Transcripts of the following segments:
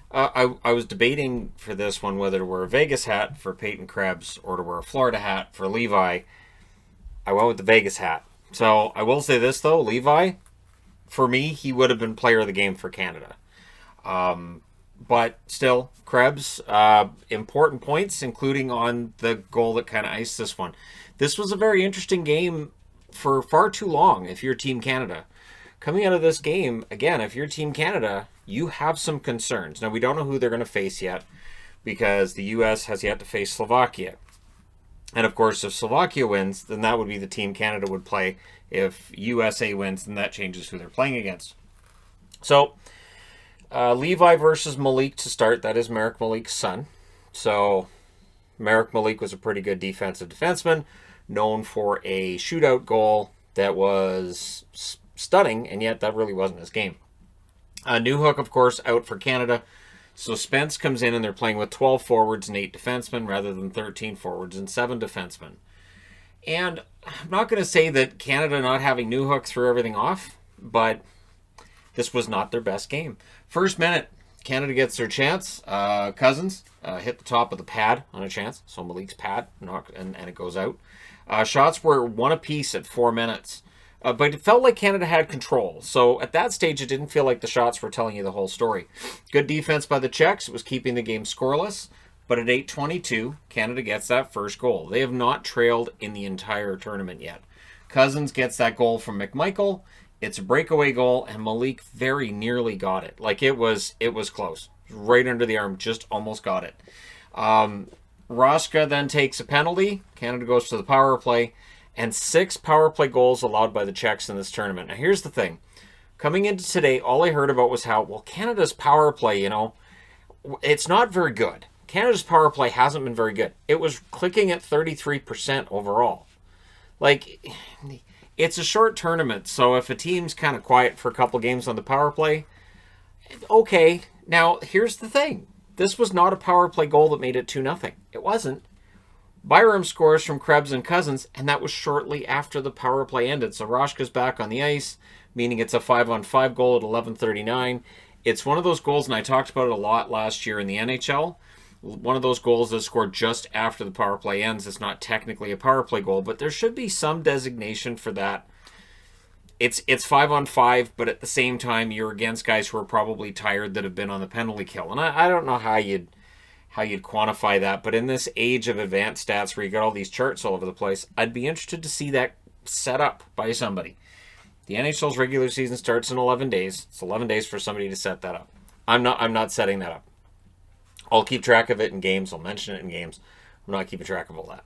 I was debating for this one whether to wear a Vegas hat for Peyton Krebs or to wear a Florida hat for Levi. I went with the Vegas hat. So I will say this, though. Levi, for me, he would have been player of the game for Canada. But still, Krebs, important points, including on the goal that kind of iced this one. This was a very interesting game for far too long if you're Team Canada. Coming out of this game, again, if you're Team Canada, you have some concerns. Now, we don't know who they're going to face yet because the U.S. has yet to face Slovakia. And, of course, if Slovakia wins, then that would be the team Canada would play. If USA wins, then that changes who they're playing against. So, Levi versus Malik to start. That is Marek Malik's son. So, Marek Malik was a pretty good defensive defenseman, known for a shootout goal that was stunning, and yet that really wasn't his game. Newhook, of course, out for Canada. So Spence comes in and they're playing with 12 forwards and 8 defensemen rather than 13 forwards and 7 defensemen. And I'm not going to say that Canada not having Newhook threw everything off, but this was not their best game. First minute, Canada gets their chance. Cousins hit the top of the pad on a chance. So Malik's pad, and it goes out. Shots were one apiece at 4 minutes. But it felt like Canada had control. So at that stage, it didn't feel like the shots were telling you the whole story. Good defense by the Czechs. It was keeping the game scoreless. But at 8:22, Canada gets that first goal. They have not trailed in the entire tournament yet. Cousins gets that goal from McMichael. It's a breakaway goal, and Malik very nearly got it. Like, it was close. Right under the arm, just almost got it. Roska then takes a penalty. Canada goes to the power play. And 6 power play goals allowed by the Czechs in this tournament. Now, here's the thing. Coming into today, all I heard about was how, well, Canada's power play, it's not very good. Canada's power play hasn't been very good. It was clicking at 33% overall. Like, it's a short tournament, so if a team's kind of quiet for a couple games on the power play, okay. Now, here's the thing. This was not a power play goal that made it 2-0. It wasn't. Byram scores from Krebs and Cousins, and that was shortly after the power play ended. So Roshka's back on the ice, meaning it's a 5-on-5 goal at 11:39. It's one of those goals, and I talked about it a lot last year in the NHL. One of those goals that's scored just after the power play ends. It's not technically a power play goal, but there should be some designation for that. It's 5-on-5, but at the same time, you're against guys who are probably tired that have been on the penalty kill. And I don't know how you'd quantify that, but in this age of advanced stats where you got all these charts all over the place, I'd be interested to see that set up by somebody. The NHL's regular season starts in 11 days. It's 11 days for somebody to set that up. I'm not setting that up. I'll keep track of it in games. I'll mention it in games. I'm not keeping track of all that.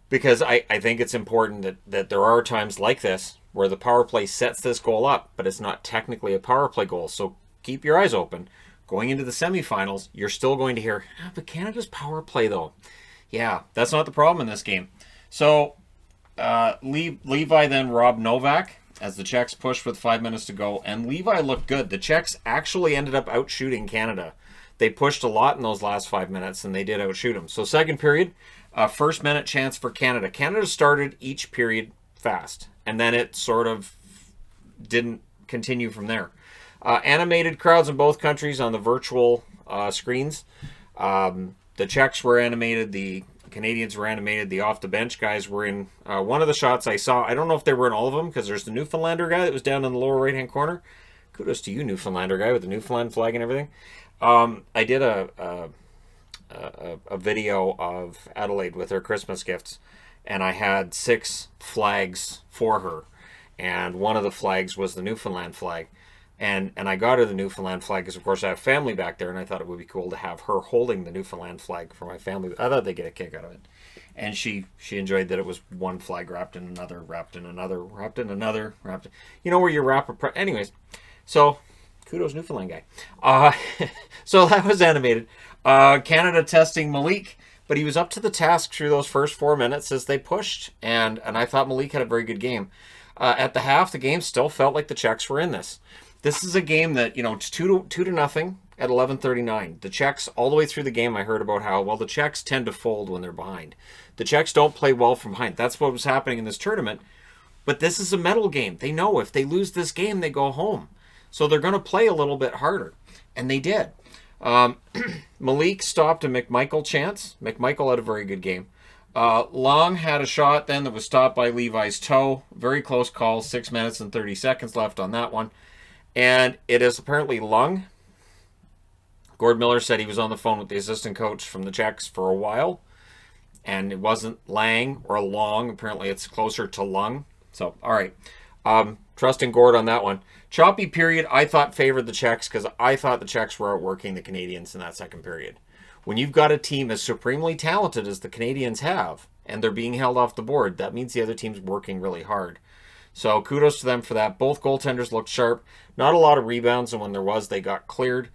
Because I think it's important that there are times like this where the power play sets this goal up, but it's not technically a power play goal. So keep your eyes open. Going into the semifinals, you're still going to hear, but Canada's power play, though. Yeah, that's not the problem in this game. So, Levi then robbed Novak as the Czechs pushed with 5 minutes to go, and Levi looked good. The Czechs actually ended up outshooting Canada. They pushed a lot in those last 5 minutes, and they did outshoot them. So, second period, first minute chance for Canada. Canada started each period fast, and then it sort of didn't continue from there. Animated crowds in both countries on the virtual screens. The Czechs were animated. The Canadians were animated. The off-the-bench guys were in one of the shots I saw. I don't know if they were in all of them because there's the Newfoundlander guy that was down in the lower right-hand corner. Kudos to you, Newfoundlander guy, with the Newfoundland flag and everything. I did a video of Adelaide with her Christmas gifts, and I had 6 flags for her. And one of the flags was the Newfoundland flag. And I got her the Newfoundland flag because, of course, I have family back there, and I thought it would be cool to have her holding the Newfoundland flag for my family. I thought they'd get a kick out of it. And she enjoyed that it was one flag wrapped in another, wrapped in another, wrapped in another, wrapped in... You know where you wrap a... Anyways, so kudos Newfoundland guy. So that was animated. Canada testing Malik, but he was up to the task through those first 4 minutes as they pushed, and I thought Malik had a very good game. At the half, the game still felt like the Czechs were in this. This is a game that, it's 2-0 at 11:39. The Czechs, all the way through the game, I heard about how, well, the Czechs tend to fold when they're behind. The Czechs don't play well from behind. That's what was happening in this tournament. But this is a medal game. They know if they lose this game, they go home. So they're going to play a little bit harder. And they did. Malik stopped a McMichael chance. McMichael had a very good game. Long had a shot then that was stopped by Levi's toe. Very close call. 6 minutes and 30 seconds left on that one. And it is apparently Lung. Gord Miller said he was on the phone with the assistant coach from the Czechs for a while. And it wasn't Lang or Long. Apparently it's closer to Lung. So, all right. Trusting Gord on that one. Choppy period, I thought favored the Czechs because I thought the Czechs were outworking the Canadians in that second period. When you've got a team as supremely talented as the Canadians have, and they're being held off the board, that means the other team's working really hard. So kudos to them for that. Both goaltenders looked sharp. Not a lot of rebounds, and when there was, they got cleared.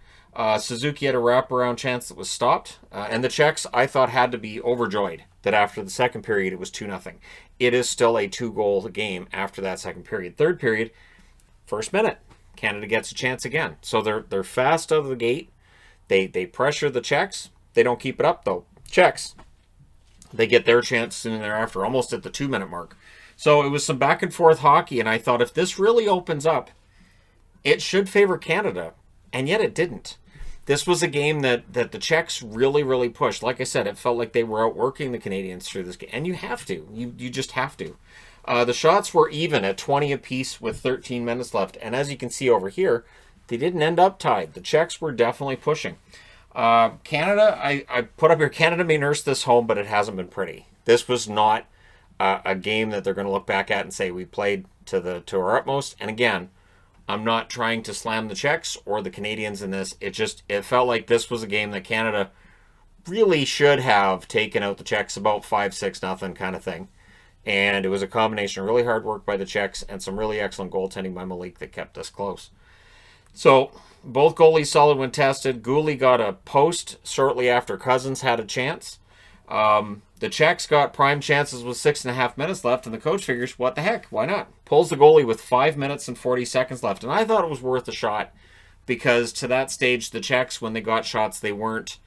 Suzuki had a wraparound chance that was stopped. And the Czechs, I thought, had to be overjoyed that after the second period, it was 2-0. It is still a 2-goal game after that second period. Third period, first minute, Canada gets a chance again. So they're fast out of the gate. They pressure the Czechs. They don't keep it up, though. Czechs, they get their chance soon thereafter, almost at the 2-minute mark. So it was some back-and-forth hockey, and I thought if this really opens up, it should favor Canada, and yet it didn't. This was a game that the Czechs really, really pushed. Like I said, it felt like they were outworking the Canadians through this game, and you have to. You just have to. The shots were even at 20 apiece with 13 minutes left, and as you can see over here, they didn't end up tied. The Czechs were definitely pushing. Canada, I put up here, Canada may nurse this home, but it hasn't been pretty. This was not a game that they're going to look back at and say we played to our utmost. And again, I'm not trying to slam the Czechs or the Canadians in this. It felt like this was a game that Canada really should have taken out the Czechs about 5-6-0 kind of thing. And it was a combination of really hard work by the Czechs and some really excellent goaltending by Malik that kept us close. So both goalies solid when tested. Gouli got a post shortly after Cousins had a chance. The Czechs got prime chances with 6.5 minutes left, and the coach figures, what the heck, why not? Pulls the goalie with 5 minutes and 40 seconds left. And I thought it was worth a shot because to that stage, the Czechs, when they got shots, they weren't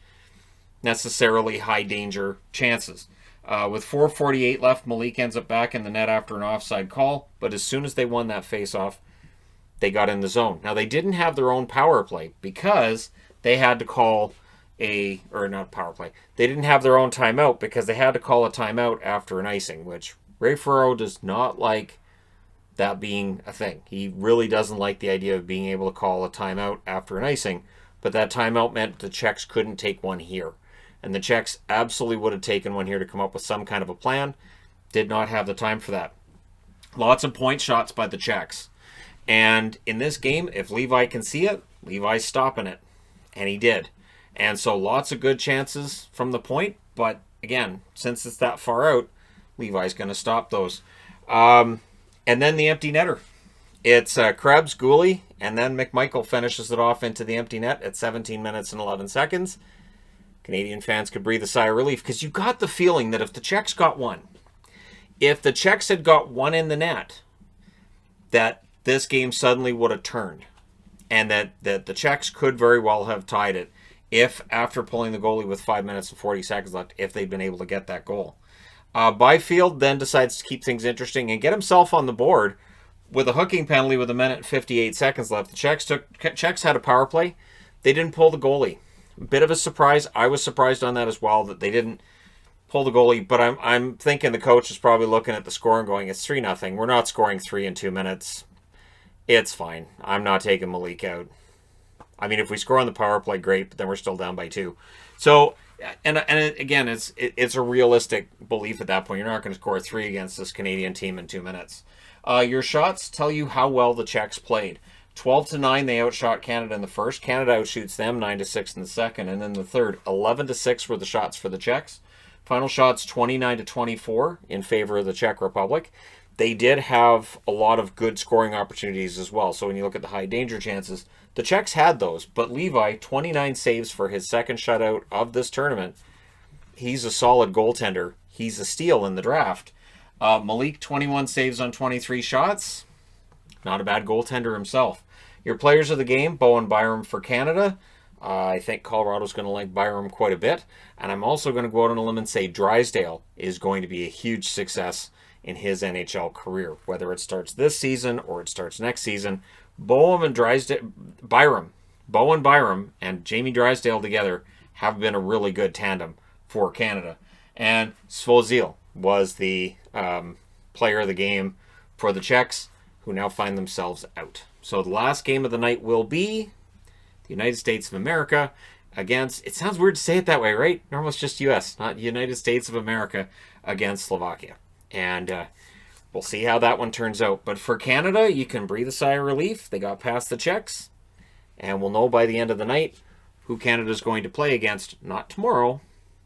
necessarily high danger chances. With 4:48 left, Malik ends up back in the net after an offside call, but as soon as they won that face-off, they got in the zone. Now, they didn't have their own power play because they had to call they didn't have their own timeout because they had to call a timeout after an icing, which Ray Ferraro does not like that being a thing. He really doesn't like the idea of being able to call a timeout after an icing, but that timeout meant the Czechs couldn't take one here. And the Czechs absolutely would have taken one here to come up with some kind of a plan. Did not have the time for that. Lots of point shots by the Czechs. And in this game, if Levi can see it, Levi's stopping it. And he did. And so lots of good chances from the point. But again, since it's that far out, Levi's going to stop those. And then the empty netter. It's Krebs, Gouli, and then McMichael finishes it off into the empty net at 17 minutes and 11 seconds. Canadian fans could breathe a sigh of relief because you got the feeling that if the Czechs got one, if the Czechs had got one in the net, that this game suddenly would have turned. And that the Czechs could very well have tied it if, after pulling the goalie with 5 minutes and 40 seconds left, if they'd been able to get that goal. Byfield then decides to keep things interesting and get himself on the board with a hooking penalty with 1 minute and 58 seconds left. The Czechs had a power play. They didn't pull the goalie. Bit of a surprise. I was surprised on that as well, that they didn't pull the goalie, but I'm thinking the coach is probably looking at the score and going, it's 3-0. We're not scoring 3 in 2 minutes. It's fine. I'm not taking Malik out. I mean, if we score on the power play, great, but then we're still down by 2. So, and again, it's a realistic belief at that point. You're not going to score 3 against this Canadian team in 2 minutes. Your shots tell you how well the Czechs played. 12-9, they outshot Canada in the first. Canada outshoots them 9-6 in the second. And then the third, 11-6 were the shots for the Czechs. Final shots, 29-24 in favor of the Czech Republic. They did have a lot of good scoring opportunities as well. So when you look at the high danger chances, the Czechs had those. But Levi, 29 saves for his second shutout of this tournament. He's a solid goaltender. He's a steal in the draft. Malik, 21 saves on 23 shots. Not a bad goaltender himself. Your players of the game, Bowen Byram for Canada. I think Colorado's going to like Byram quite a bit. And I'm also going to go out on a limb and say Drysdale is going to be a huge success in his NHL career. Whether it starts this season or it starts next season, Byram Bowen Byram and Jamie Drysdale together have been a really good tandem for Canada. And Svozil was the player of the game for the Czechs, who now find themselves out. So the last game of the night will be the United States of America against, it sounds weird to say it that way, right? Normally it's just US, not United States of America against Slovakia. And we'll see how that one turns out. But for Canada, you can breathe a sigh of relief. They got past the Czechs. And we'll know by the end of the night who Canada's going to play against, not tomorrow,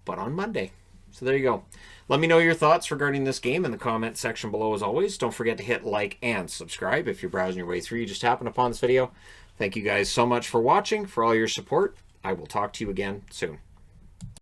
but on Monday. So there you go. Let me know your thoughts regarding this game in the comment section below as always. Don't forget to hit like and subscribe if you're browsing your way through. You just happened upon this video. Thank you guys so much for watching, for all your support. I will talk to you again soon.